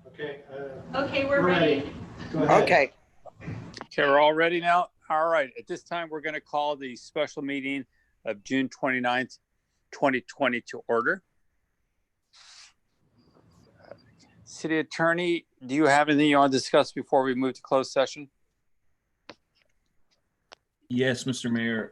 Okay. Okay, we're ready. Go ahead. Okay. Okay, we're all ready now? All right. At this time, we're going to call the special meeting of June 29th, 2020 to order. City Attorney, do you have anything you want to discuss before we move to closed session? Yes, Mr. Mayor.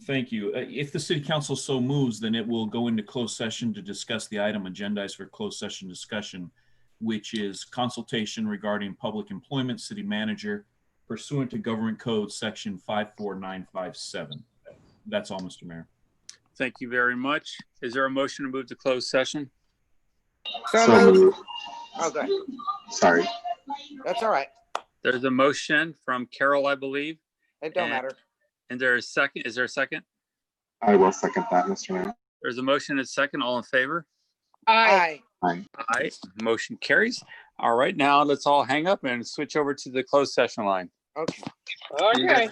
Thank you. If the City Council so moves, then it will go into closed session to discuss the item agendized for closed session discussion, which is consultation regarding public employment, city manager, pursuant to Government Code Section 54957. That's all, Mr. Mayor. Thank you very much. Is there a motion to move to closed session? So moved. Oh, go ahead. Sorry. That's all right. There's a motion from Carol, I believe. It don't matter. And there is a second. Is there a second? I will second that, Mr. Mayor. There's a motion and a second. All in favor? Aye. Aye. Aye. Motion carries. All right, now let's all hang up and switch over to the closed session line. Okay. Okay.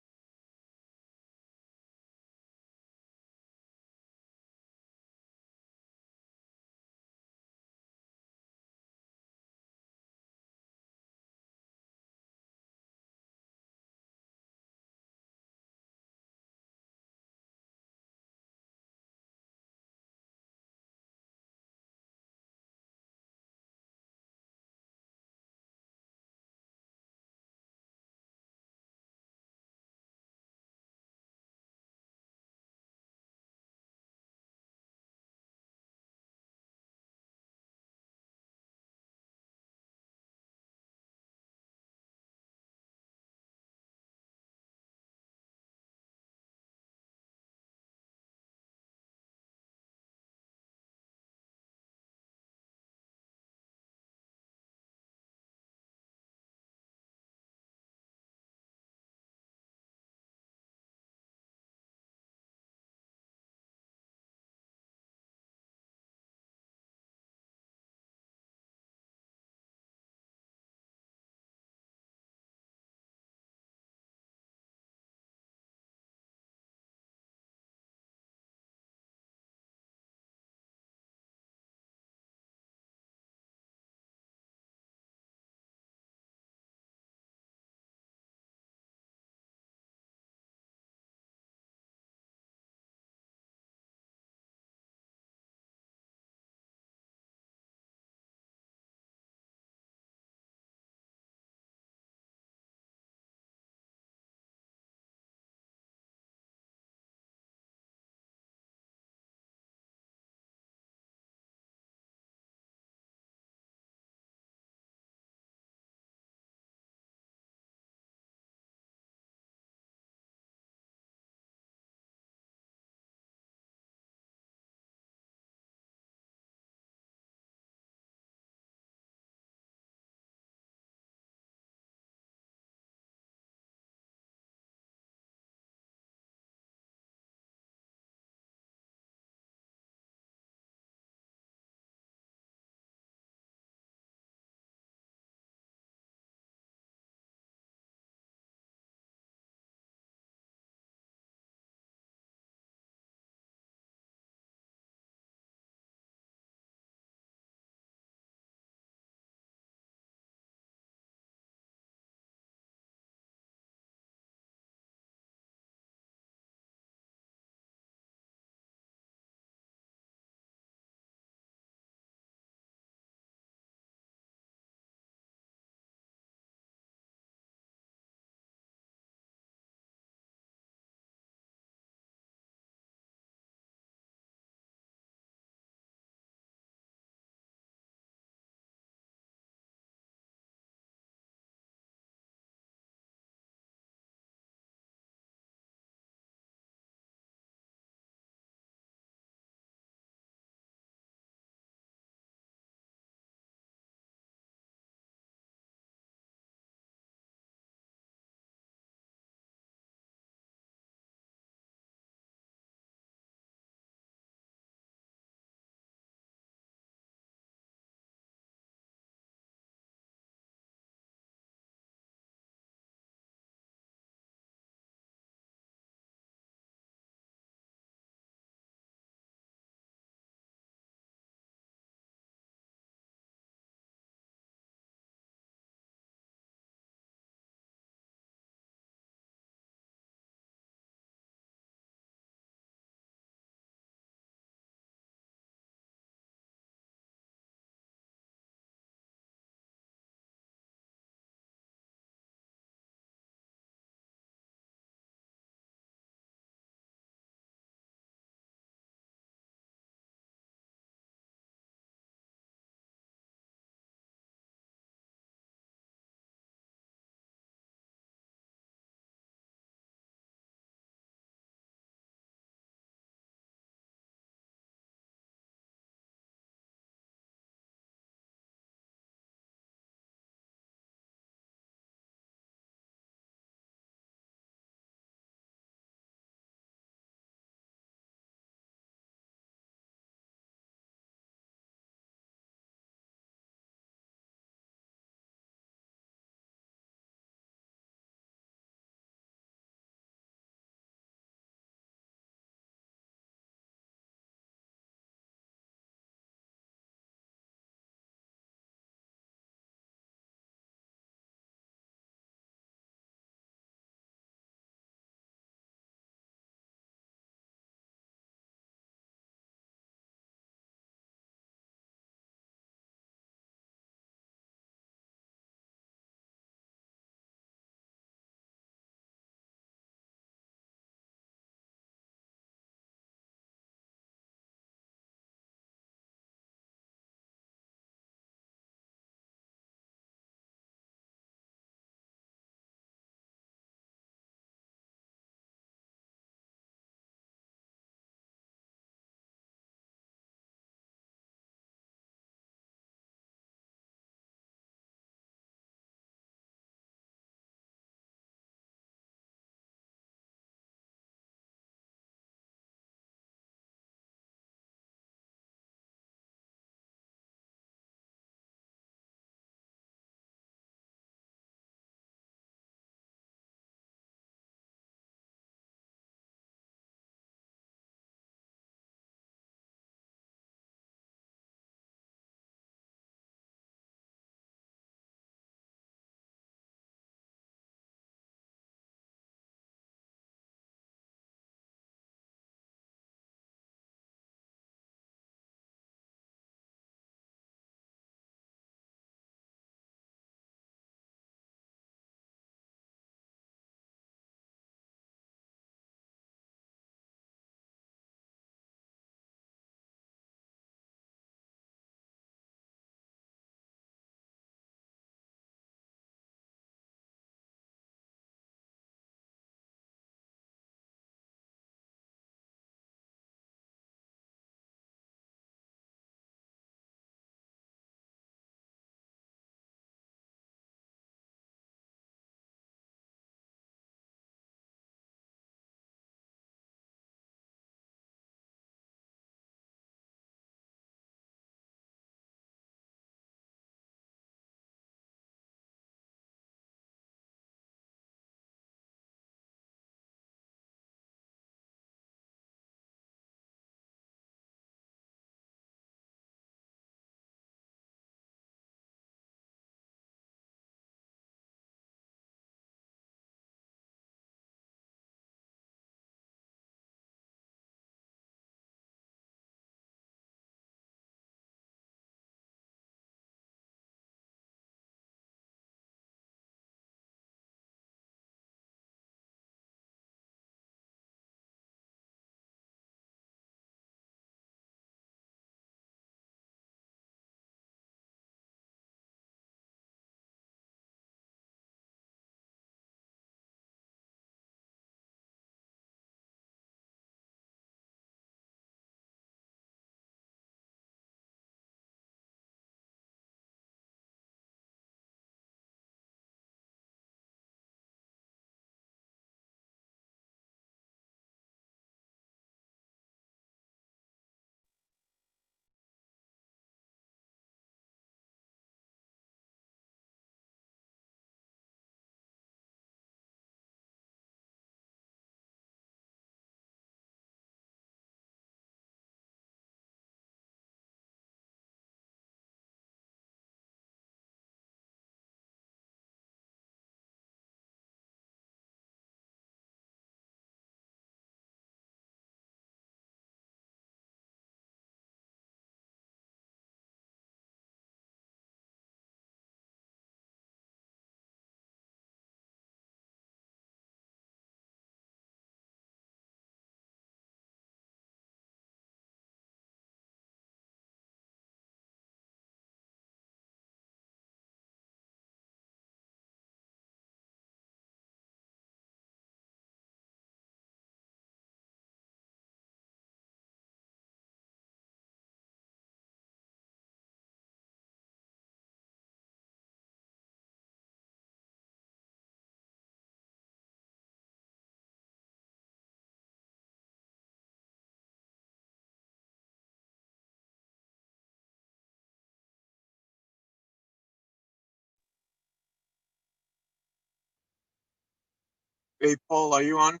Hey, Paul, are you on?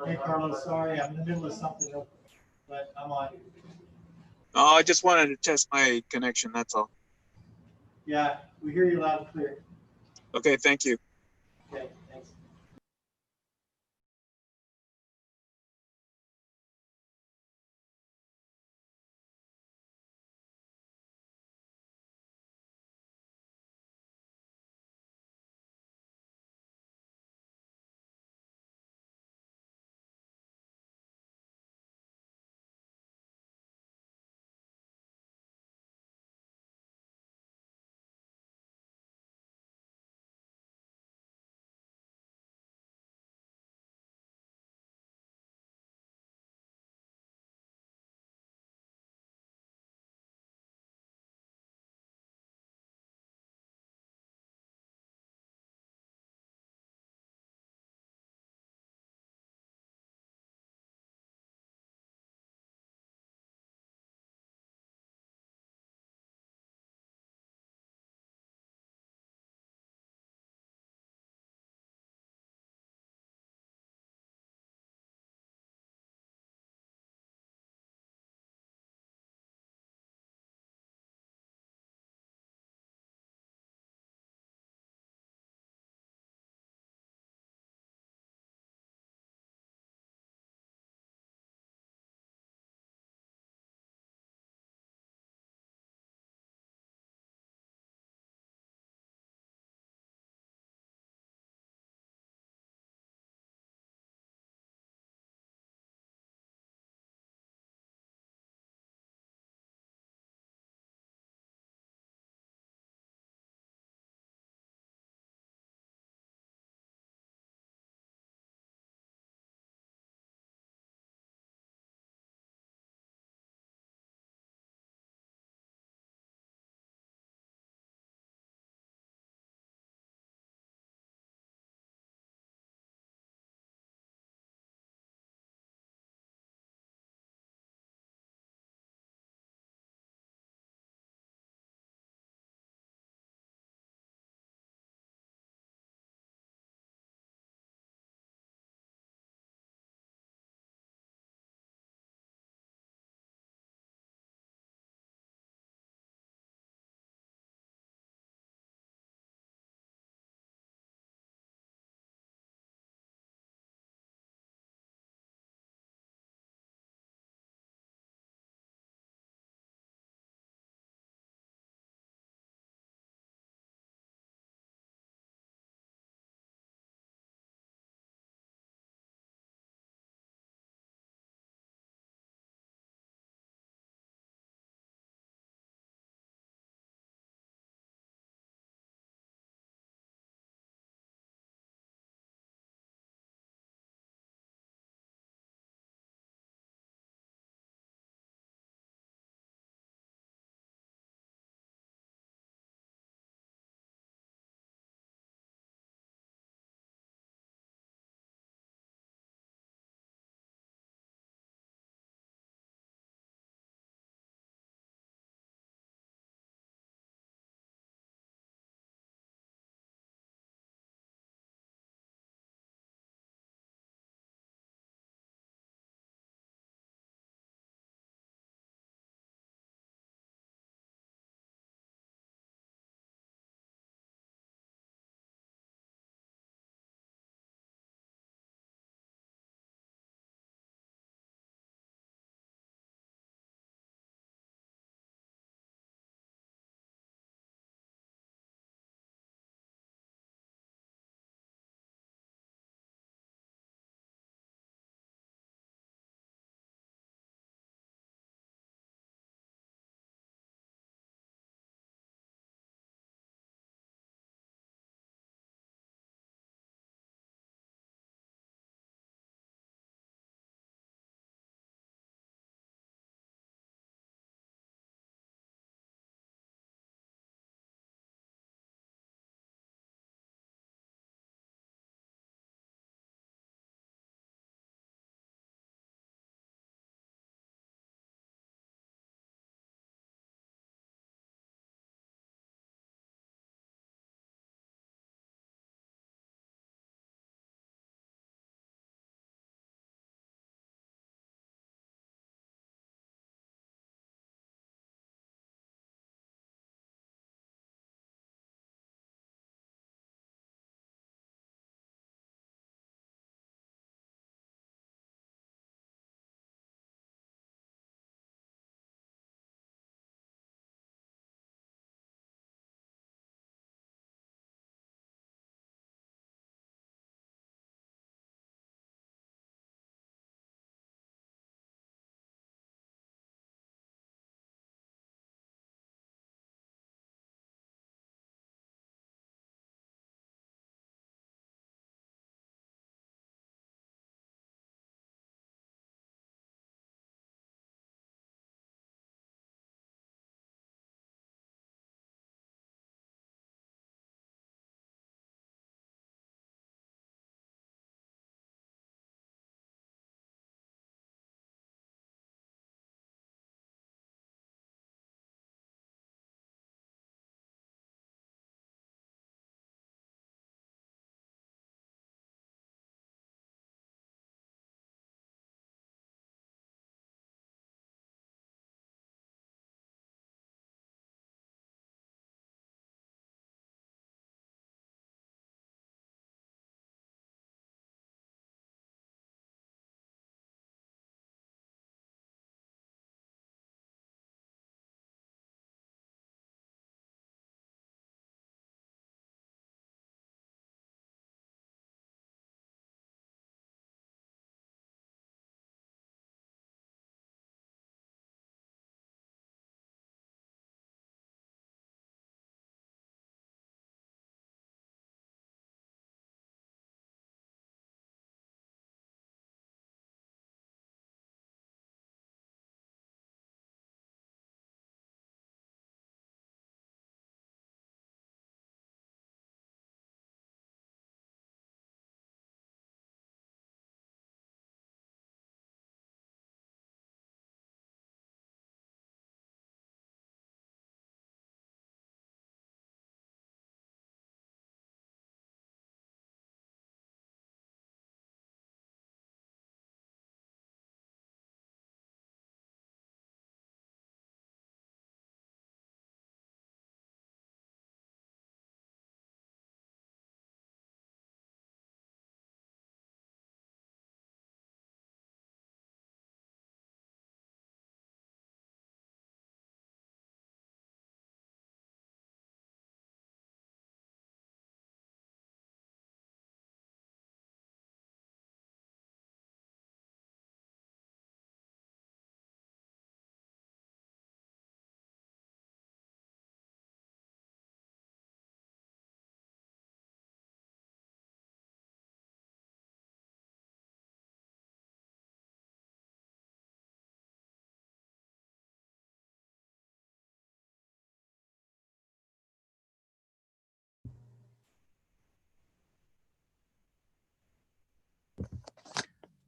Hey, Carlos, sorry, I'm in the middle of something, but I'm on. Oh, I just wanted to test my connection, that's all. Yeah, we hear you loud and clear. Okay, thank you. Okay, thanks.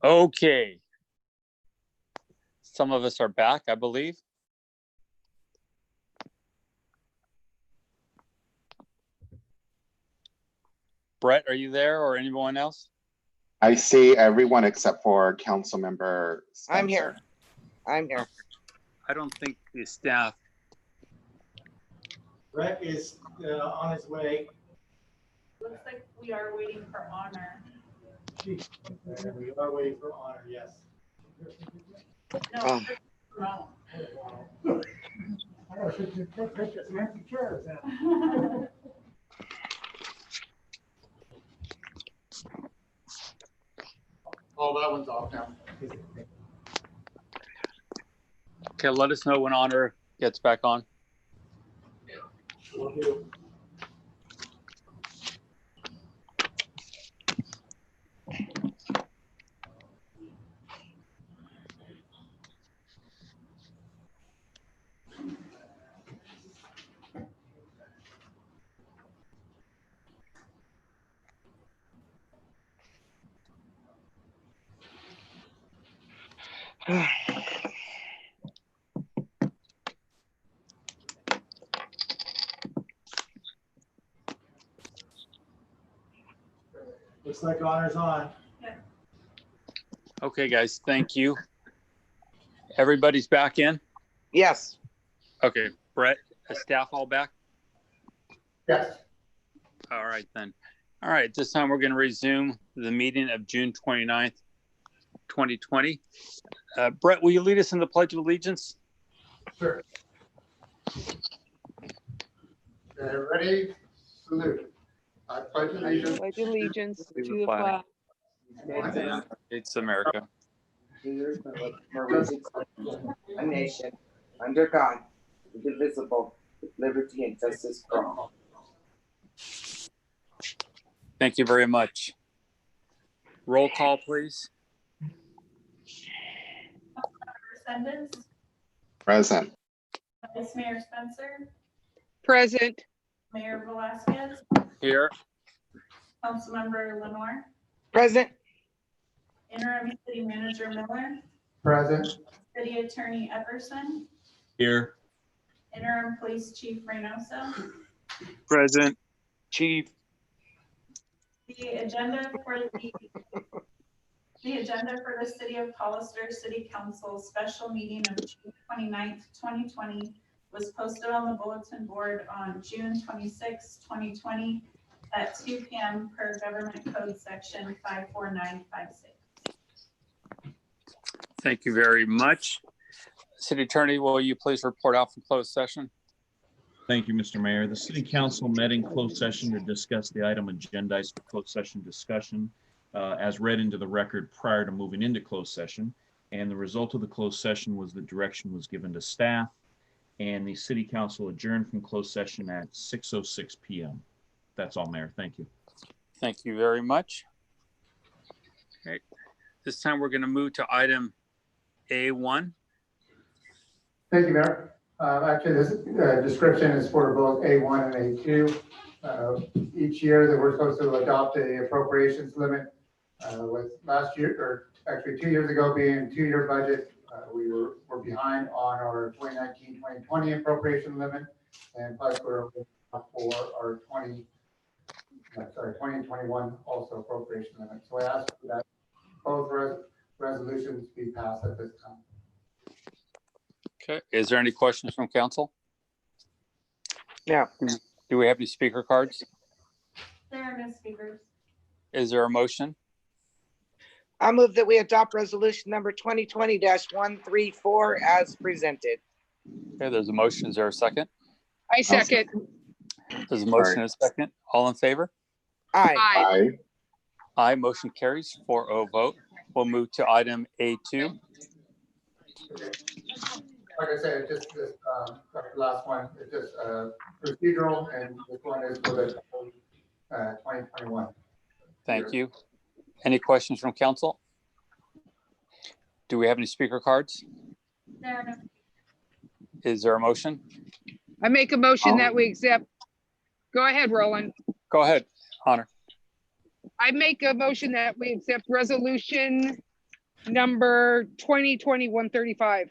Okay. Some of us are back, I believe. Brett, are you there or anyone else? I see everyone except for Councilmember Spencer. I'm here. I'm here. I don't think the staff. Brett is on his way. Looks like we are waiting for honor. And we are waiting for honor, yes. No, no. I gotta fix this empty chairs now. Oh, that one's off now. Okay, let us know when Honor gets back on. Will do. Looks like honor's on. Okay, guys, thank you. Everybody's back in? Yes. Okay, Brett, is staff all back? Yes. All right, then. All right, this time we're going to resume the meeting of June 29th, 2020. Brett, will you lead us in the Pledge of Allegiance? Sure. Ready? Salute. I pledge allegiance Pledge allegiance to the flag of the United States of America, A nation under God, indivisible, with liberty and justice for all. Thank you very much. Roll call, please. Sendence, Present. Vice Mayor Spencer, present, Mayor Velasquez, Here. Councilmember Lenoir, Present. Interim City Manager Miller, present. City Attorney Epperson, Here. Interim Police Chief Reynoso. Present. Chief. The agenda for the City of Hollister City Council special meeting of June 29th, 2020 was posted on the bulletin board on June 26, 2020 at 2 p.m. per Government Code Section 54956. Thank you very much. City Attorney, will you please report out from closed session? Thank you, Mr. Mayor. The City Council met in closed session to discuss the item agendized for closed session discussion as read into the record prior to moving into closed session. And the result of the closed session was the direction was given to staff, and the City Council adjourned from closed session at 6:06 p.m. That's all, Mayor. Thank you. Thank you very much. Okay. This time we're going to move to item A1. Thank you, Mayor. Actually, this description is for both A1 and A2. Each year that we're supposed to adopt a appropriations limit, with last year, or actually 2 years ago being 2-year budget, we were behind on our 2019-2020 appropriation limit, and plus we're for our 2021 also appropriation limit. So I ask that both resolutions be passed at this time. Okay. Is there any questions from council? No. Do we have any speaker cards? There are no speakers. Is there a motion? I move that we adopt resolution number 2020-134 as presented. Okay, there's a motion. Is there a second? I second, There's a motion and a second. All in favor? Aye. aye, Aye. Aye. Motion carries 4-0 vote. We'll move to item A2. Like I said, just this last one, it's just procedural, and this one is for the 2021. Thank you. Any questions from council? Do we have any speaker cards? There are no. Is there a motion? I make a motion that we accept, go ahead, Roland. Go ahead, Honor. I make a motion that we accept resolution number 2020-135.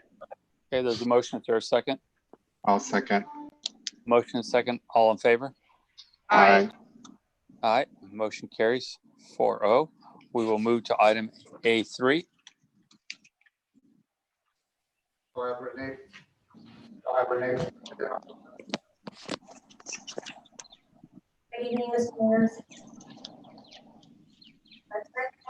Okay, there's a motion. Is there a second? I'll second. Motion and second. All in favor? Aye. Aye. Motion carries 4-0. We will move to item A3. Go ahead, Renee. Go ahead, Renee. Good evening, Mr. Mayor.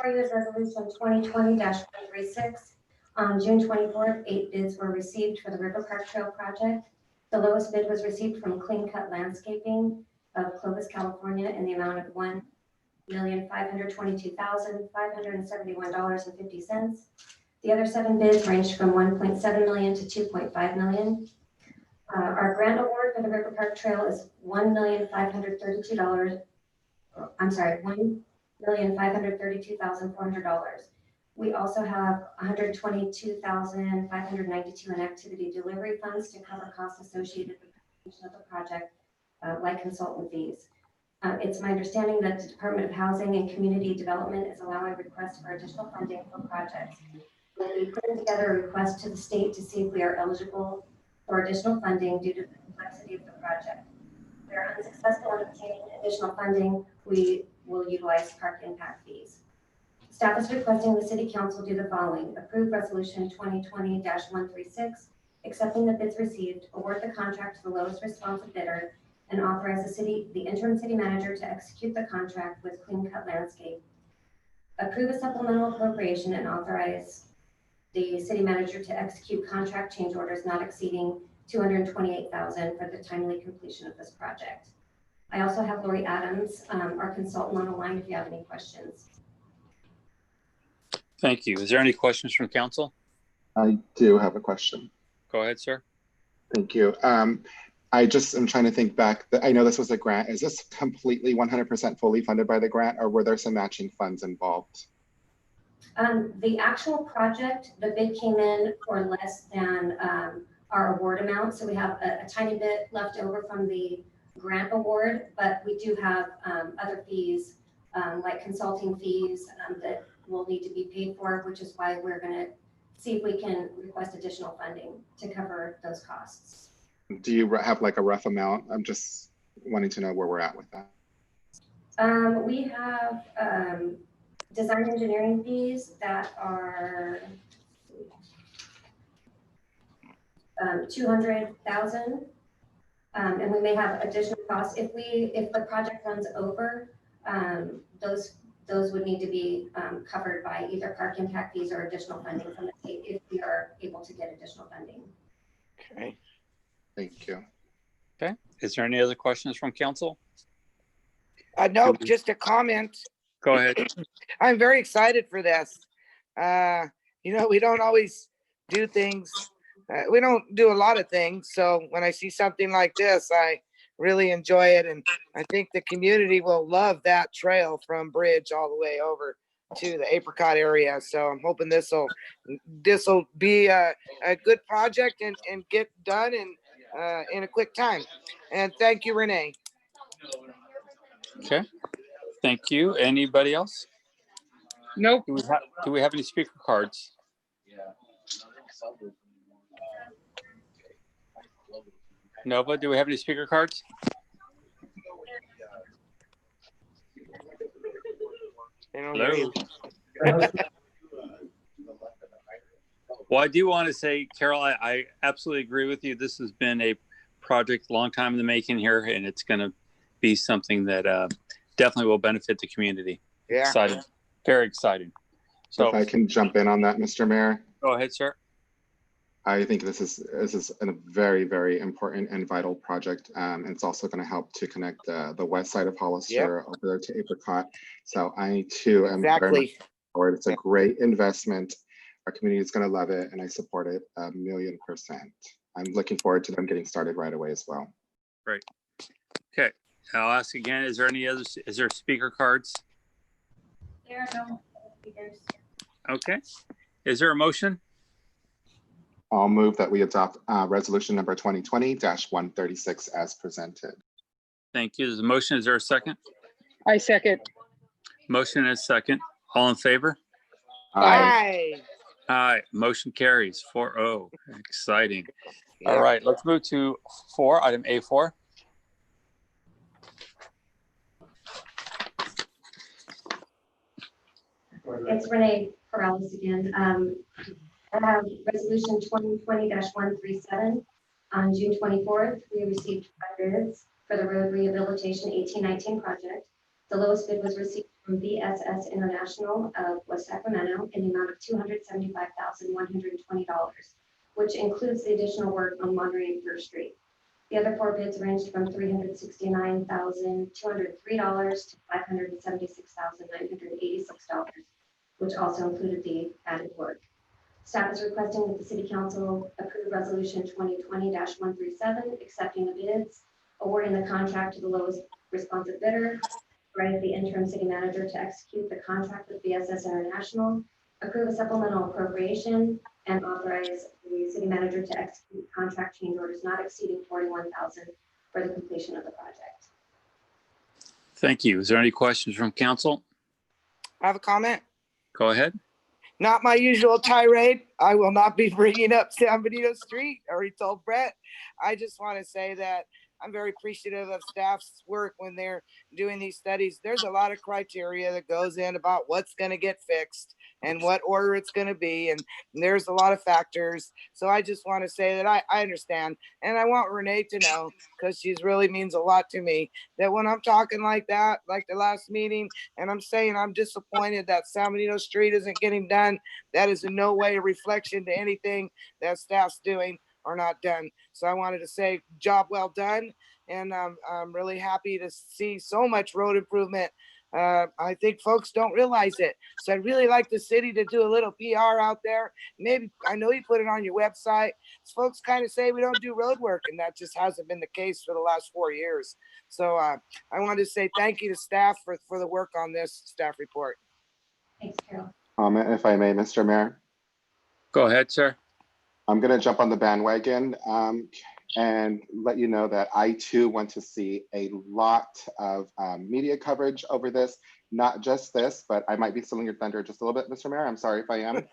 For you is resolution 2020-136. On June 24th, 8 bids were received for the River Park Trail project. The lowest bid was received from Clean Cut Landscaping of Clovis, California, in the amount of $1,522,571.50. The other 7 bids ranged from $1.7 million to $2.5 million. Our grant award for the River Park Trail is $1,532,400. We also have $122,592 in activity delivery funds to cover costs associated with the completion of the project, like consultant fees. It's my understanding that the Department of Housing and Community Development is allowing requests for additional funding for projects. We'll be putting together a request to the state to see if we are eligible for additional funding due to the complexity of the project. If we are unsuccessful in obtaining additional funding, we will utilize park impact fees. Staff is requesting the City Council do the following: approve Resolution 2020-136, accepting the bids received, award the contract to the lowest responsive bidder, and authorize the interim city manager to execute the contract with Clean Cut Landscape. Approve a supplemental appropriation and authorize the city manager to execute contract change orders not exceeding $228,000 for the timely completion of this project. I also have Lori Adams, our consultant, on the line if you have any questions. Thank you. Is there any questions from council? I do have a question. Go ahead, sir. Thank you. I just am trying to think back. I know this was a grant. Is this completely 100% fully funded by the grant, or were there some matching funds involved? The actual project, the bid came in for less than our award amount. So we have a tiny bit left over from the grant award, but we do have other fees like consulting fees that will need to be paid for, which is why we're going to see if we can request additional funding to cover those costs. Do you have like a rough amount? I'm just wanting to know where we're at with that. We have design engineering fees that are $200,000, and we may have additional costs if the project runs over. Those would need to be covered by either park impact fees or additional funding from the state if we are able to get additional funding. Okay. Thank you. Okay. Is there any other questions from council? No, just a comment. Go ahead. I'm very excited for this. You know, we don't always do things. We don't do a lot of things. So when I see something like this, I really enjoy it. And I think the community will love that trail from Bridge all the way over to the Apricot area. So I'm hoping this will be a good project and get done in a quick time. And thank you, Renee. Okay. Thank you. Anybody else? Nope. Do we have any speaker cards? Nova, do we have any speaker cards? Hello. Well, I do want to say, Carol, I absolutely agree with you. This has been a project long time in the making here, and it's going to be something that definitely will benefit the community. Yeah. Exciting. Very exciting. So if I can jump in on that, Mr. Mayor. Go ahead, sir. I think this is a very, very important and vital project. And it's also going to help to connect the west side of Hollister over there to Apricot. So I too am very much forward. It's a great investment. Our community is going to love it, and I support it 1,000,000%. I'm looking forward to them getting started right away as well. Great. Okay. I'll ask again, is there speaker cards? There are no speakers. Okay. Is there a motion? I'll move that we adopt resolution number 2020-136 as presented. Thank you. There's a motion. Is there a second? I second. Motion and a second. All in favor? Aye. Aye, motion carries 4-0. Exciting. Yeah. All right, let's move to item A4. It's Renee Corrales again. I have resolution 2020-137. On June 24th, we received 5 bids for the road rehabilitation 1819 project. The lowest bid was received from VSS International of West Sacramento in the amount of $275,120, which includes the additional work on Monterey and First Street. The other 4 bids ranged from $369,203 to $576,986, which also included the added work. Staff is requesting that the City Council approve Resolution 2020-137, accepting the bids, awarding the contract to the lowest responsive bidder, authorize the interim city manager to execute the contract with VSS International, approve a supplemental appropriation, and authorize the city manager to execute contract change orders not exceeding $41,000 for the completion of the project. Thank you. Is there any questions from council? I have a comment. Go ahead. Not my usual tirade. I will not be bringing up San Benito Street. I already told Brett. I just want to say that I'm very appreciative of staff's work when they're doing these studies. There's a lot of criteria that goes in about what's going to get fixed and what order it's going to be. And there's a lot of factors. So I just want to say that I understand. And I want Renee to know, because she's really means a lot to me, that when I'm talking like that, like the last meeting, and I'm saying I'm disappointed that San Benito Street isn't getting done, that is in no way a reflection to anything that staff's doing or not done. So I wanted to say job well done. And I'm really happy to see so much road improvement. I think folks don't realize it. So I'd really like the city to do a little PR out there. Maybe, I know you put it on your website. Folks kind of say we don't do road work, and that just hasn't been the case for the last 4 years. So I wanted to say thank you to staff for the work on this staff report. Thanks, Carol. Comment, if I may, Mr. Mayor. Go ahead, sir. I'm going to jump on the bandwagon and let you know that I too want to see a lot of media coverage over this. Not just this, but I might be stealing your thunder just a little bit, Mr. Mayor. I'm sorry if I am.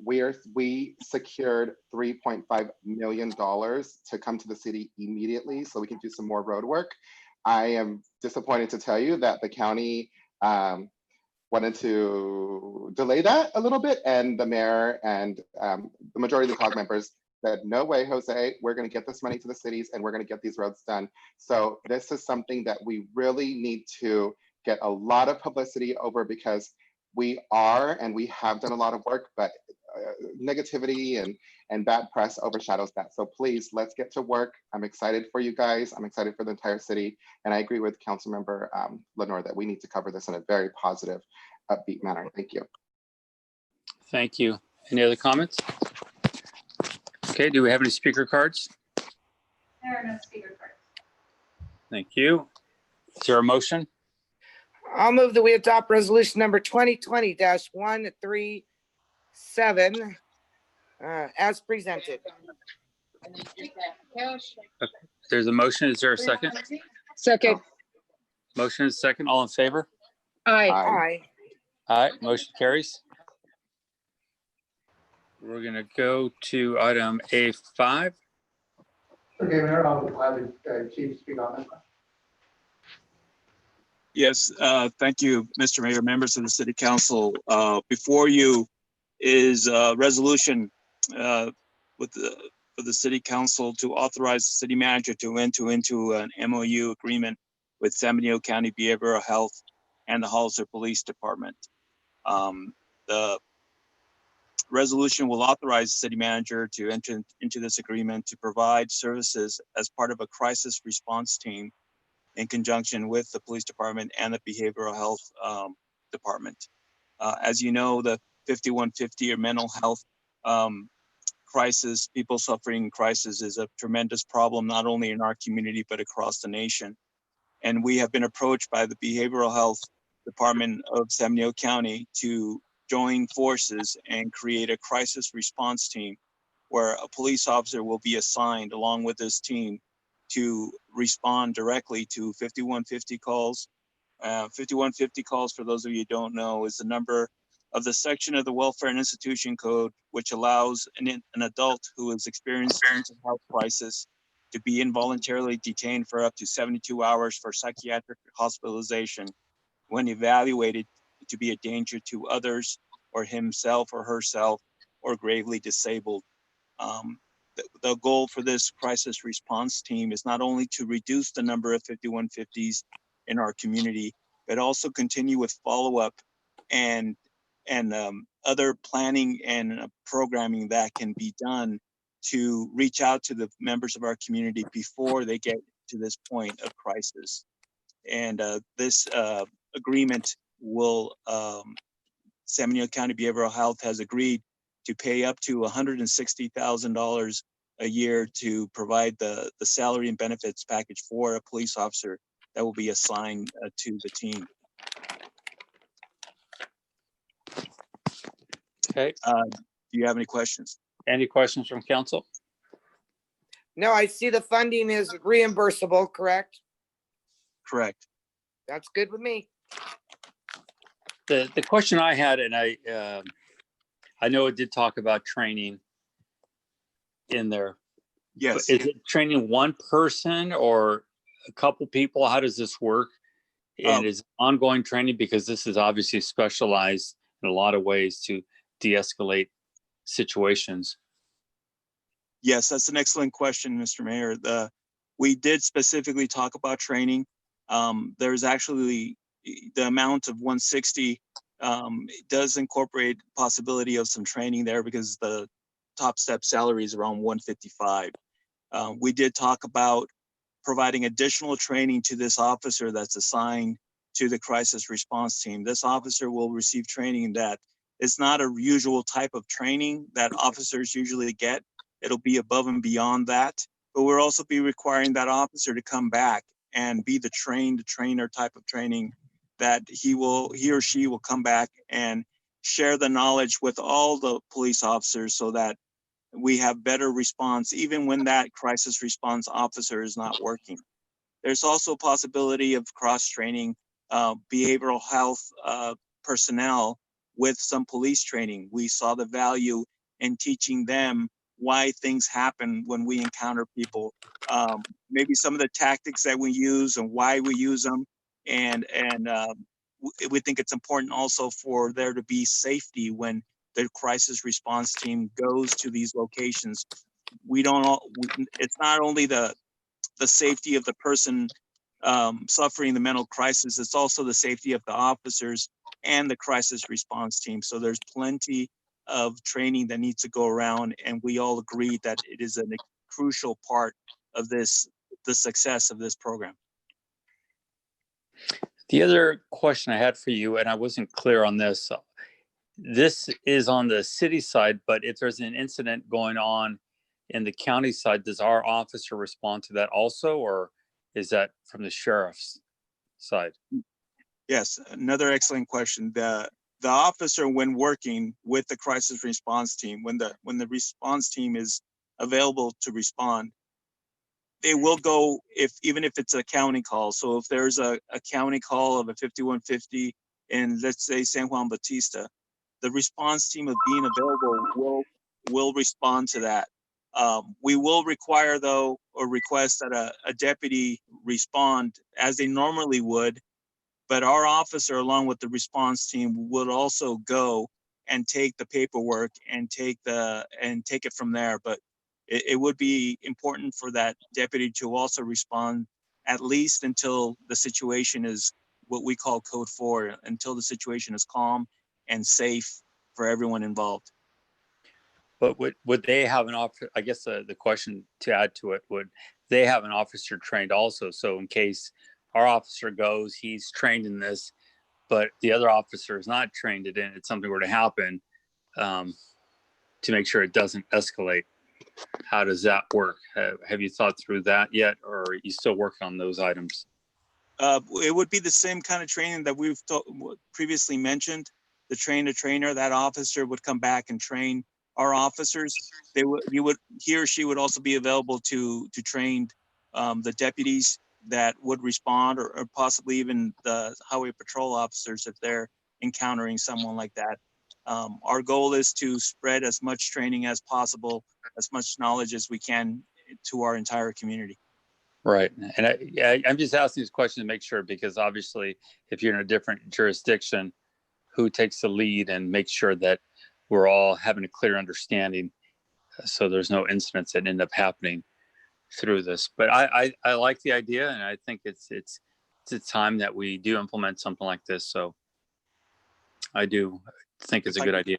We secured $3.5 million to come to the city immediately so we can do some more road work. I am disappointed to tell you that the county wanted to delay that a little bit, and the mayor and the majority of the COG members said, no way, Jose, we're going to get this money to the cities and we're going to get these roads done. So this is something that we really need to get a lot of publicity over, because we are and we have done a lot of work, but negativity and bad press overshadows that. So please, let's get to work. I'm excited for you guys. I'm excited for the entire city. And I agree with Councilmember Lenoir that we need to cover this in a very positive, upbeat manner. Thank you. Thank you. Any other comments? Okay, do we have any speaker cards? There are no speaker cards. Thank you. Is there a motion? I'll move that we adopt resolution number 2020-137 as presented. There's a motion. Is there a second? Second. Motion is second. All in favor? Aye. Aye. Aye. Motion carries. We're going to go to item A5. Okay, Mayor, I'll have the chief speak on this one. Yes, thank you, Mr. Mayor, members of the City Council. Before you is a resolution for the City Council to authorize the City Manager to enter into an MOU agreement with San Benito County Behavioral Health and the Hollister Police Department. The resolution will authorize the City Manager to enter into this agreement to provide services as part of a crisis response team in conjunction with the police department and the behavioral health department. As you know, the 5150 or mental health crisis, people suffering crisis, is a tremendous problem, not only in our community, but across the nation. And we have been approached by the behavioral health department of San Benito County to join forces and create a crisis response team where a police officer will be assigned along with this team to respond directly to 5150 calls. 5150 calls, for those of you who don't know, is the number of the section of the Welfare and Institution Code, which allows an adult who has experienced mental health crisis to be involuntarily detained for up to 72 hours for psychiatric hospitalization when evaluated to be a danger to others or himself or herself or gravely disabled. The goal for this crisis response team is not only to reduce the number of 5150s in our community, but also continue with follow-up and other planning and programming that can be done to reach out to the members of our community before they get to this point of crisis. And this agreement will, San Benito County Behavioral Health has agreed to pay up to $160,000 a year to provide the salary and benefits package for a police officer that will be assigned to the team. Okay. Do you have any questions? Any questions from council? No, I see the funding is reimbursable, correct? Correct. That's good with me. The question I had, and I know it did talk about training in there. Yes. But is it training one person or a couple people? How does this work? And is it ongoing training, because this is obviously specialized in a lot of ways to de-escalate situations? Yes, that's an excellent question, Mr. Mayor. We did specifically talk about training. There's actually the amount of 160 does incorporate possibility of some training there, because the top step salary is around 155. We did talk about providing additional training to this officer that's assigned to the crisis response team. This officer will receive training that is not a usual type of training that officers usually get. It'll be above and beyond that, but we'll also be requiring that officer to come back and be the trainer type of training that he or she will come back and share the knowledge with all the police officers so that we have better response even when that crisis response officer is not working. There's also a possibility of cross-training behavioral health personnel with some police training. We saw the value in teaching them why things happen when we encounter people, maybe some of the tactics that we use and why we use them. And we think it's important also for there to be safety when the crisis response team goes to these locations. It's not only the safety of the person suffering the mental crisis, it's also the safety of the officers and the crisis response team. So there's plenty of training that needs to go around, and we all agree that it is a crucial part of the success of this program. The other question I had for you, and I wasn't clear on this, this is on the city side, but if there's an incident going on in the county side, does our officer respond to that also, or is that from the sheriff's side? Yes, another excellent question. The officer, when working with the crisis response team, when the response team is available to respond, they will go even if it's a county call. So if there's a county call of a 5150 in, let's say, San Juan Bautista, the response team of being available will respond to that. We will require, though, or request that a deputy respond as they normally would, but our officer, along with the response team, would also go and take the paperwork and take it from there. But it would be important for that deputy to also respond at least until the situation is what we call code 4, until the situation is calm and safe for everyone involved. But would they have an officer? I guess the question to add to it, would they have an officer trained also? So in case our officer goes, he's trained in this, but the other officer is not trained in it, if something were to happen, to make sure it doesn't escalate. How does that work? Have you thought through that yet, or are you still working on those items? It would be the same kind of training that we've previously mentioned. The trainer, that officer would come back and train our officers. He or she would also be available to train the deputies that would respond, or possibly even the highway patrol officers if they're encountering someone like that. Our goal is to spread as much training as possible, as much knowledge as we can to our entire community. Right. And I'm just asking this question to make sure, because obviously if you're in a different jurisdiction, who takes the lead and makes sure that we're all having a clear understanding, so there's no incidents that end up happening through this. But I like the idea, and I think it's a time that we do implement something like this. So I do think it's a good idea.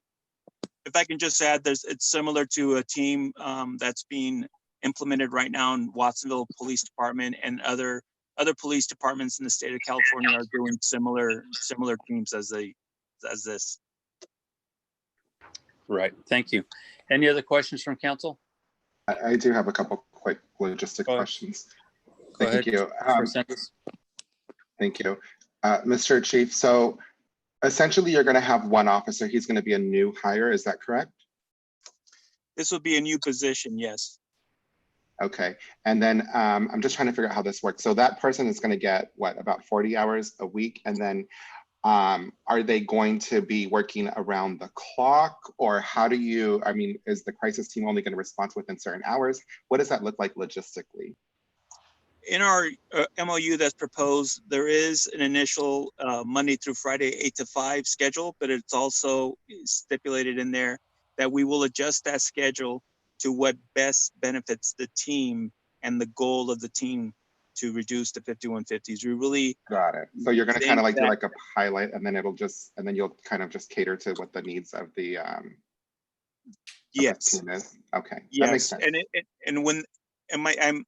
If I can just add, it's similar to a team that's being implemented right now in Watsonville Police Department, and other police departments in the state of California are doing similar teams as this. Right. Thank you. Any other questions from council? I do have a couple quick logistic questions. Go ahead. Thank you. Thank you. Mr. Chief, so essentially you're going to have one officer. He's going to be a new hire. Is that correct? This will be a new position, yes. Okay. And then I'm just trying to figure out how this works. So that person is going to get what, about 40 hours a week? And then are they going to be working around the clock, or how do you, I mean, is the crisis team only going to respond within certain hours? What does that look like logistically? In our MOU that's proposed, there is an initial Monday through Friday 8 to 5 schedule, but it's also stipulated in there that we will adjust that schedule to what best benefits the team and the goal of the team to reduce the 5150s. We really got it. So you're going to kind of like do that, like a pilot, and then you'll kind of just cater to what the needs of the yes team is. Okay, yes. That makes sense. I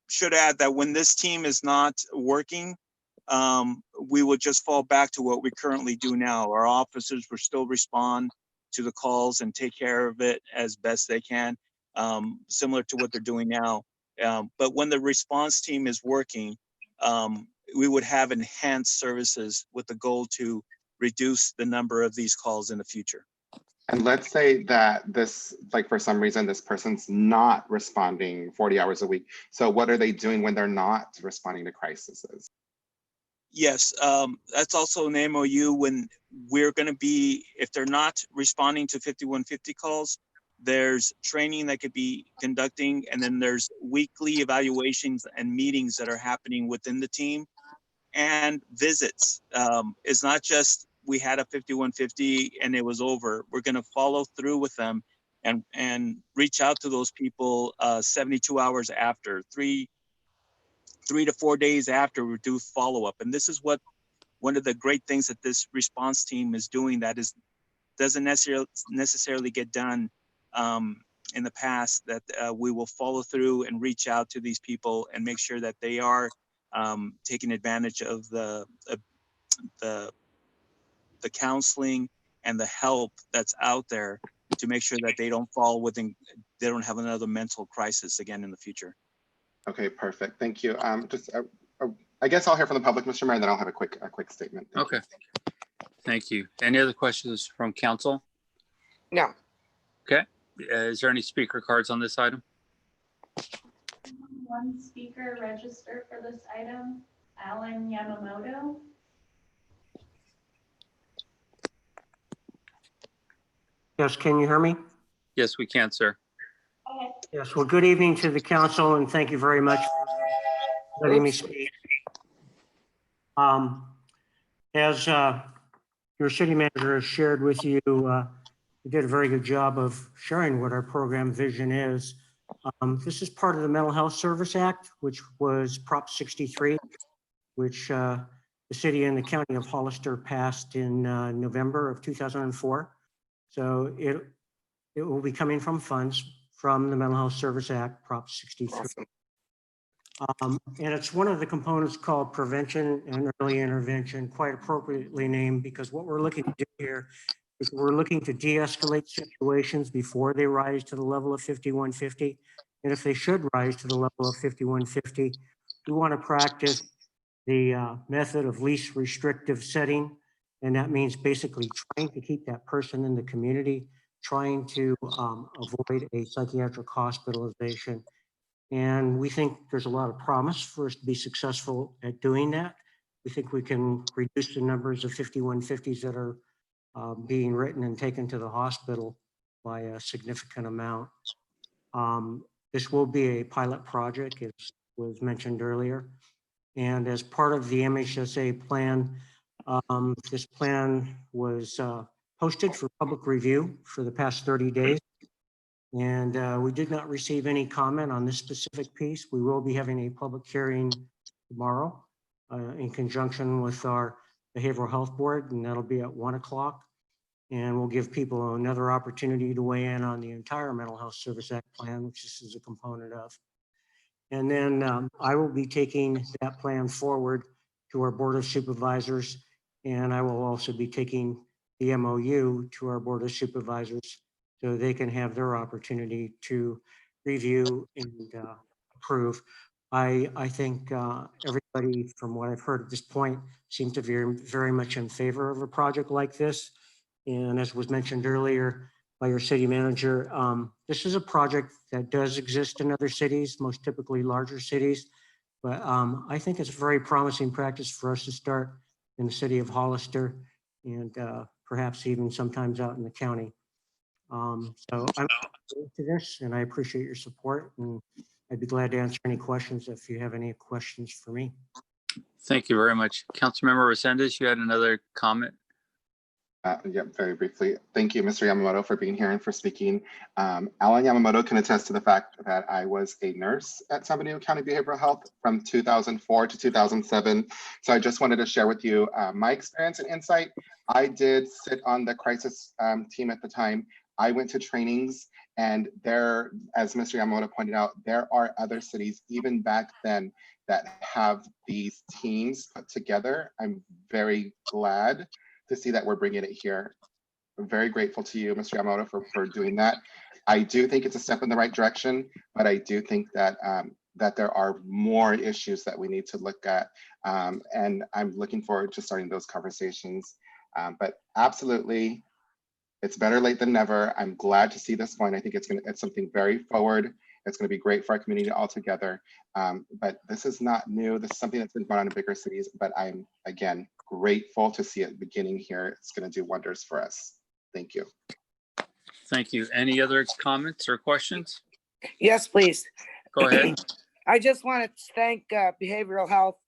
should add that when this team is not working, we will just fall back to what we currently do now. Our officers will still respond to the calls and take care of it as best they can, similar to what they're doing now. But when the response team is working, we would have enhanced services with the goal to reduce the number of these calls in the future. And let's say that this, like for some reason, this person's not responding 40 hours a week. So what are they doing when they're not responding to crises? Yes, that's also an MOU when we're going to be, if they're not responding to 5150 calls, there's training that could be conducting, and then there's weekly evaluations and meetings that are happening within the team, and visits. It's not just we had a 5150 and it was over. We're going to follow through with them and reach out to those people 72 hours after, 3 to 4 days after, we do follow-up. And this is what one of the great things that this response team is doing that doesn't necessarily get done in the past, that we will follow through and reach out to these people and make sure that they are taking advantage of the counseling and the help that's out there to make sure that they don't they don't have another mental crisis again in the future. Okay, perfect. Thank you. I guess I'll hear from the public, Mr. Mayor, and then I'll have a quick statement. Okay. Thank you. Any other questions from council? No. Okay. Is there any speaker cards on this item? One speaker registered for this item, Alan Yamamoto. Yes, can you hear me? Yes, we can, sir. Yes, well, good evening to the council, and thank you very much for letting me speak. As your city manager has shared with you, you did a very good job of sharing what our program vision is. This is part of the Mental Health Service Act, which was Prop 63, which the city and the county of Hollister passed in November of 2004. So it will be coming from funds from the Mental Health Service Act, Prop 63. Awesome. And it's one of the components called prevention and early intervention, quite appropriately named, because what we're looking to do here is we're looking to de-escalate situations before they rise to the level of 5150. And if they should rise to the level of 5150, we want to practice the method of least restrictive setting. And that means basically trying to keep that person in the community, trying to avoid a psychiatric hospitalization. And we think there's a lot of promise for us to be successful at doing that. We think we can reduce the numbers of 5150s that are being written and taken to the hospital by a significant amount. This will be a pilot project, as was mentioned earlier. And as part of the MHSA plan, this plan was posted for public review for the past 30 days. And we did not receive any comment on this specific piece. We will be having a public hearing tomorrow in conjunction with our Behavioral Health Board, and that'll be at 1 o'clock. And we'll give people another opportunity to weigh in on the entire Mental Health Service Act plan, which this is a component of. And then I will be taking that plan forward to our Board of Supervisors, and I will also be taking the MOU to our Board of Supervisors so they can have their opportunity to review and approve. I think everybody, from what I've heard at this point, seems to be very much in favor of a project like this. And as was mentioned earlier by your city manager, this is a project that does exist in other cities, most typically larger cities. But I think it's a very promising practice for us to start in the city of Hollister and perhaps even sometimes out in the county. So I'm to this, and I appreciate your support, and I'd be glad to answer any questions if you have any questions for me. Thank you very much. Councilmember Resendez, you had another comment? Yeah, very briefly. Thank you, Mr. Yamamoto, for being here and for speaking. Alan Yamamoto can attest to the fact that I was a nurse at San Benito County Behavioral Health from 2004 to 2007. So I just wanted to share with you my experience and insight. I did sit on the crisis team at the time. I went to trainings, and there, as Mr. Yamamoto pointed out, there are other cities, even back then, that have these teams put together. I'm very glad to see that we're bringing it here. I'm very grateful to you, Mr. Yamamoto, for doing that. I do think it's a step in the right direction, but I do think that that there are more issues that we need to look at, and I'm looking forward to starting those conversations. But absolutely, it's better late than never. I'm glad to see this one. I think it's something very forward. It's going to be great for our community altogether. But this is not new. This is something that's been going on in bigger cities, but I'm, again, grateful to see it beginning here. It's going to do wonders for us. Thank you. Thank you. Any other comments or questions? Yes, please. Go ahead. I just want to thank behavioral health.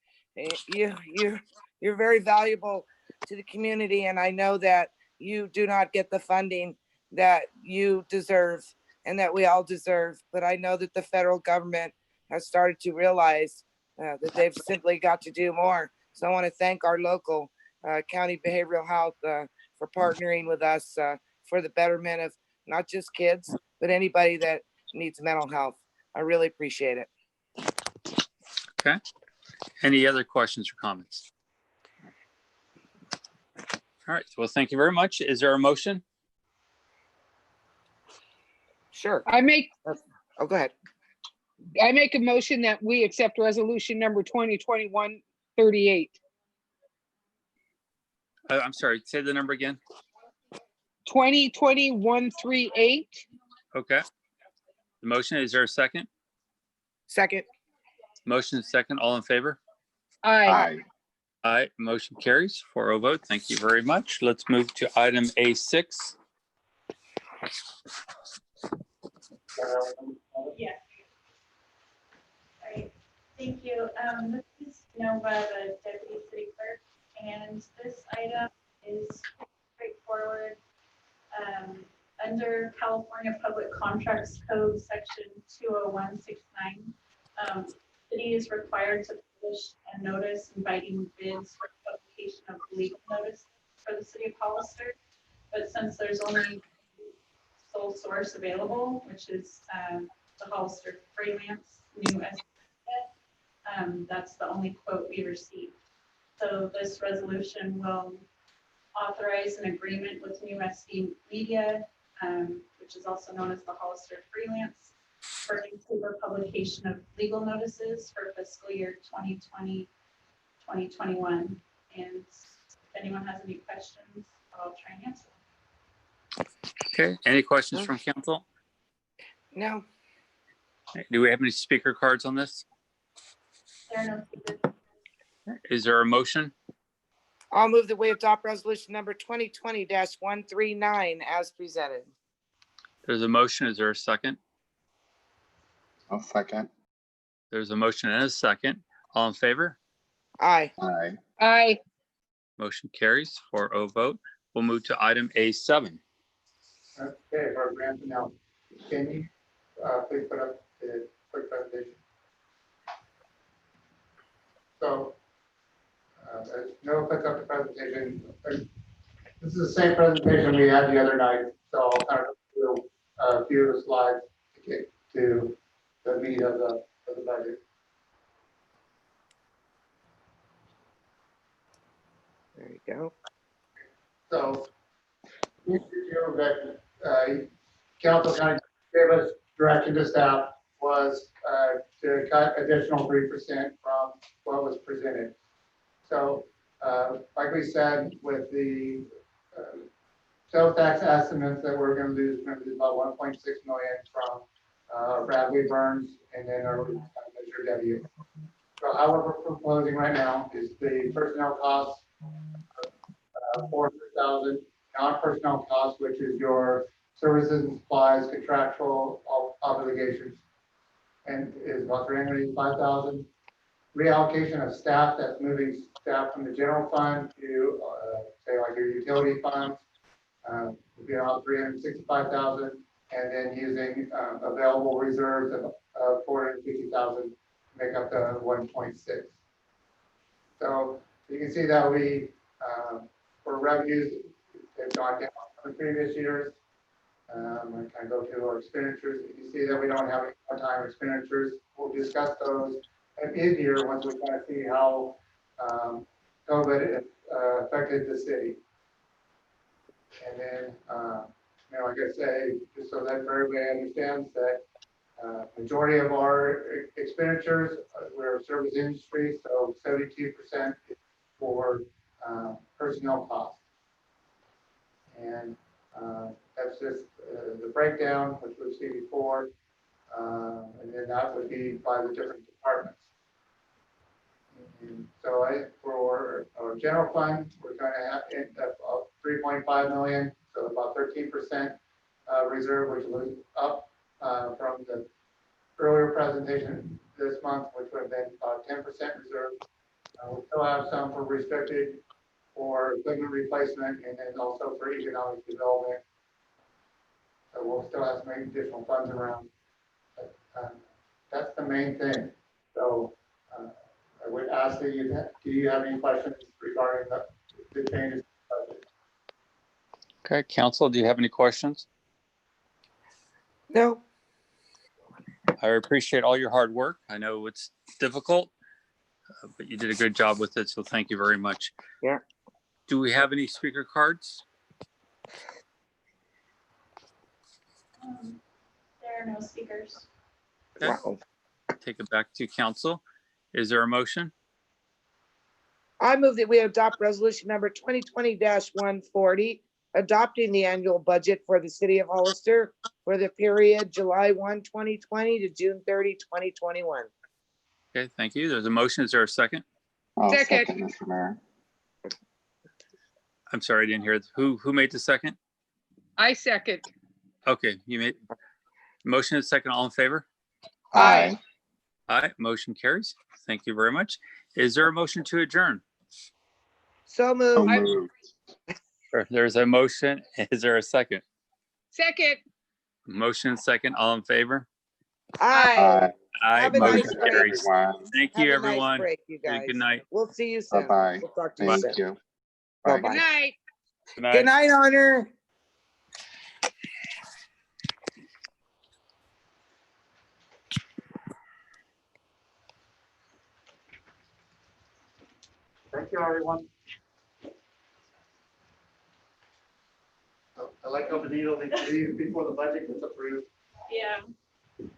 You're very valuable to the community, and I know that you do not get the funding that you deserve and that we all deserve. But I know that the federal government has started to realize that they've simply got to do more. So I want to thank our local county behavioral health for partnering with us for the betterment of not just kids, but anybody that needs mental health. I really appreciate it. Okay. Any other questions or comments? All right. Well, thank you very much. Is there a motion? Sure. I make Oh, go ahead. a motion that we accept resolution number 2021-38. I'm sorry. Say the number again. 2021-38. Okay. The motion, is there a second? Second. Motion is second. All in favor? Aye. Aye. Motion carries 4-0 vote. Thank you very much. Let's move to item A6. Yeah. All right, thank you. This is Nova, the deputy city clerk, and this item is straightforward. Under California Public Contracts Code, section 20169, city is required to publish a notice inviting bids for publication of legal notice for the city of Hollister. But since there's only sole source available, which is the Hollister freelance new estimate, that's the only quote we received. So this resolution will authorize an agreement with New SD Media, which is also known as the Hollister freelance, for newspaper publication of legal notices for fiscal year 2020-2021. And if anyone has any questions, I'll try and answer them. Okay. Any questions from council? No. Do we have any speaker cards on this? There are no speakers. Is there a motion? I'll move that we adopt resolution number 2020-139 as presented. There's a motion. Is there a second? I'll second. There's a motion and a second. All in favor? Aye. Aye. Aye. Motion carries 4-0 vote. We'll move to item A7. Okay, for our grant announcement, can you please put up the quick presentation? So, there's no click up the presentation. This is the same presentation we had the other night, so I'll kind of do a few of the slides to get to the meat of the budget. There you go. So, that council kind of gave us direction to staff was to cut additional 3% from what was presented. So, like we said, with the sales tax estimates that we're going to lose about 1.6 million from Bradley Burns and then our Measure W. So, how we're proposing right now is the personnel costs of 400,000, non-personnel costs, which is your services and supplies, contractual obligations, and is about 385,000. Reallocation of staff, that's moving staff from the general fund to say like your utility funds, would be about 365,000, and then using available reserves of 450,000 to make up the 1.6. So you can see that we for revenues, they've gone down from the previous years. I kind of go to our expenditures. You see that we don't have any one-time expenditures. We'll discuss those at mid-year once we kind of see how COVID affected the city. And then, like I say, just so that everybody understands that majority of our expenditures, we're a service industry, so 72% is for personnel costs. And that's just the breakdown, which we've seen before. And then that would be by the different departments. And so for our general fund, we're going to have 3.5 million, so about 13% reserve, which was up from the earlier presentation this month, which would have been about 10% reserve. We still have some for restricted, for equipment replacement, and then also for economic development. So we'll still have some additional funds around. But, that's the main thing. So I would ask that do you have any questions regarding the changes? Okay, council, do you have any questions? No. I appreciate all your hard work. I know it's difficult, but you did a good job with it, so thank you very much. Yeah. Do we have any speaker cards? There are no speakers. Okay. Wow. Take it back to council. Is there a motion? I move that we adopt resolution number 2020-140, adopting the annual budget for the city of Hollister for the period July 1, 2020 to June 30, 2021. Okay, thank you. There's a motion. Is there a second? I'll Second. second, Mr. Mayor. I'm sorry, I didn't hear it. Who made the second? I second. Okay, you made motion and second. All in favor? Aye. Aye, motion carries. Thank you very much. Is there a motion to adjourn? So So moved. moved. There's a motion. Is there a second? Second. Motion and second. All in favor? Aye. Aye, Have a motion nice break. carries. Everyone. Thank Have you, a nice everyone. break, you guys. Good night. We'll see you soon. Bye-bye. We'll talk to you soon. Thank you. Bye-bye. Good night. Good night, Honor. Thank you, everyone. I like how Benito, they leave before the budget gets approved. Yeah.